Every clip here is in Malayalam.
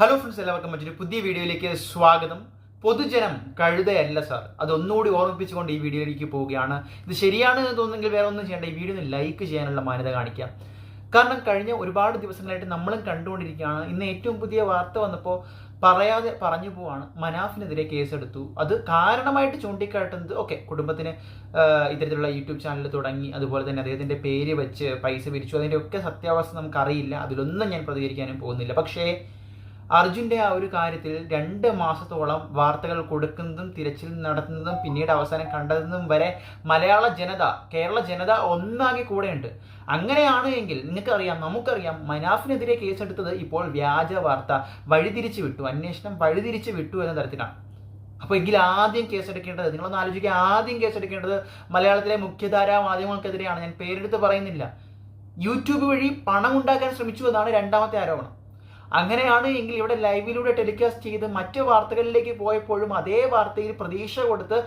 ഹലോ ഫ്രണ്ട്സ്, എല്ലാവർക്കും മറ്റൊരു പുതിയ വീഡിയോയിലേക്ക് സ്വാഗതം. പൊതുജനം കഴുതയല്ല സാർ, അതൊന്നുകൂടി ഓർമ്മിപ്പിച്ചുകൊണ്ട് ഈ വീഡിയോയിലേക്ക് പോവുകയാണ്. ഇത് ശരിയാണ് എന്ന് തോന്നുന്നെങ്കിൽ വേറെ ഒന്നും ചെയ്യേണ്ട, ഈ വീഡിയോ ഒന്ന് ലൈക്ക് ചെയ്യാനുള്ള മാന്യത കാണിക്കാം. കാരണം കഴിഞ്ഞ ഒരുപാട് ദിവസങ്ങളായിട്ട് നമ്മളും കണ്ടുകൊണ്ടിരിക്കുകയാണ്. ഇന്ന് ഏറ്റവും പുതിയ വാർത്ത വന്നപ്പോൾ പറയാതെ പറഞ്ഞു പോവാണ്, മനാഫിനെതിരെ കേസെടുത്തു. അത് കാരണമായിട്ട് ചൂണ്ടിക്കാട്ടുന്നത് കുടുംബത്തിന് ഇത്തരത്തിലുള്ള യൂട്യൂബ് ചാനൽ തുടങ്ങി, അതുപോലെ തന്നെ അദ്ദേഹത്തിൻ്റെ പേര് വെച്ച് പൈസ പിരിച്ചു, അതിൻ്റെ ഒക്കെ സത്യാവസ്ഥ നമുക്കറിയില്ല. അതിലൊന്നും ഞാൻ പ്രതികരിക്കാനും പോകുന്നില്ല. പക്ഷേ അർജുൻ്റെ ആ ഒരു കാര്യത്തിൽ 2 മാസത്തോളം വാർത്തകൾ കൊടുക്കുന്നതും തിരച്ചിൽ നടത്തുന്നതും പിന്നീട് അവസാനം കണ്ടെത്തുന്നതും വരെ മലയാള ജനത, കേരള ജനത ഒന്നാകെ കൂടെയുണ്ട്. അങ്ങനെയാണ് എങ്കിൽ നിങ്ങൾക്കറിയാം, നമുക്കറിയാം, മനാഫിനെതിരെ കേസെടുത്തത് ഇപ്പോൾ വ്യാജ വാർത്ത വഴിതിരിച്ചു വിട്ടു, അന്വേഷണം വഴിതിരിച്ചു വിട്ടു എന്ന തരത്തിലാണ്. അപ്പോൾ എങ്കിൽ ആദ്യം കേസെടുക്കേണ്ടത്, നിങ്ങളൊന്ന് ആലോചിക്കുക, ആദ്യം കേസെടുക്കേണ്ടത് മലയാളത്തിലെ മുഖ്യധാരാ മാധ്യമങ്ങൾക്കെതിരെയാണ്. ഞാൻ പേരെടുത്ത് പറയുന്നില്ല. യൂട്യൂബ് വഴി പണം ഉണ്ടാക്കാൻ ശ്രമിച്ചു എന്നാണ് രണ്ടാമത്തെ ആരോപണം. അങ്ങനെയാണ് എങ്കിൽ ഇവിടെ ലൈവിലൂടെ ടെലികാസ്റ്റ് ചെയ്ത് മറ്റു വാർത്തകളിലേക്ക് പോയപ്പോഴും അതേ വാർത്തയിൽ പ്രതീക്ഷ കൊടുത്ത്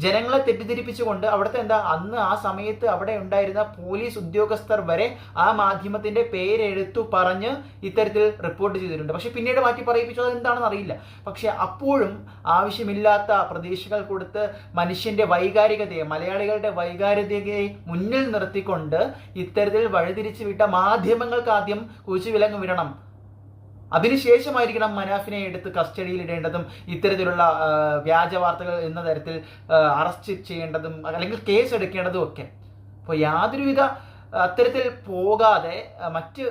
ജനങ്ങളെ തെറ്റിദ്ധരിപ്പിച്ചുകൊണ്ട് അവിടുത്തെ അന്ന് ആ സമയത്ത് അവിടെ ഉണ്ടായിരുന്ന പോലീസ് ഉദ്യോഗസ്ഥർ വരെ ആ മാധ്യമത്തിന്റെ പേരെടുത്തു പറഞ്ഞ് ഇത്തരത്തിൽ റിപ്പോർട്ട് ചെയ്തിട്ടുണ്ട്. പക്ഷെ പിന്നീട് മാറ്റി പറയിപ്പിച്ചത് എന്താണെന്ന് അറിയില്ല. പക്ഷെ അപ്പോഴും ആവശ്യമില്ലാത്ത പ്രതീക്ഷകൾ കൊടുത്ത് മനുഷ്യന്റെ വൈകാരികതയെ, മലയാളികളുടെ വൈകാരികതയെ മുന്നിൽ നിർത്തിക്കൊണ്ട് ഇത്തരത്തിൽ വഴിതിരിച്ചു വിട്ട മാധ്യമങ്ങൾക്ക് ആദ്യം കുഴിച്ചു വിടണം. അതിനുശേഷമായിരിക്കണം മനാഫിനെ എടുത്ത് കസ്റ്റഡിയിൽ ഇടേണ്ടതും ഇത്തരത്തിലുള്ള വ്യാജ വാർത്തകൾ എന്ന തരത്തിൽ അറസ്റ്റ് ചെയ്യേണ്ടതും അല്ലെങ്കിൽ കേസ് എടുക്കേണ്ടതും ഒക്കെ. അപ്പോൾ യാതൊരുവിധ അത്തരത്തിൽ പോകാതെ മറ്റ്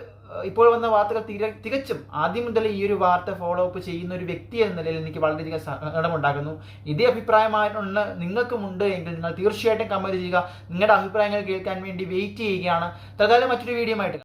ഇപ്പോൾ വന്ന വാർത്തകൾ തികച്ചും ആദ്യം മുതൽ ഈ ഒരു വാർത്ത ഫോളോ അപ്പ് ചെയ്യുന്ന ഒരു വ്യക്തി എന്ന നിലയിൽ എനിക്ക് വളരെയധികം സങ്കടമുണ്ടാകുന്നു. ഇതേ അഭിപ്രായമായിട്ടുണ്ട് നിങ്ങൾക്കുമുണ്ട് എങ്കിൽ നിങ്ങൾ തീർച്ചയായിട്ടും കമന്റ് ചെയ്യുക. നിങ്ങളുടെ അഭിപ്രായങ്ങൾ കേൾക്കാൻ വേണ്ടി വെയിറ്റ് ചെയ്യുകയാണ്. തൽക്കാലം മറ്റൊരു വീഡിയോ ആയിട്ട്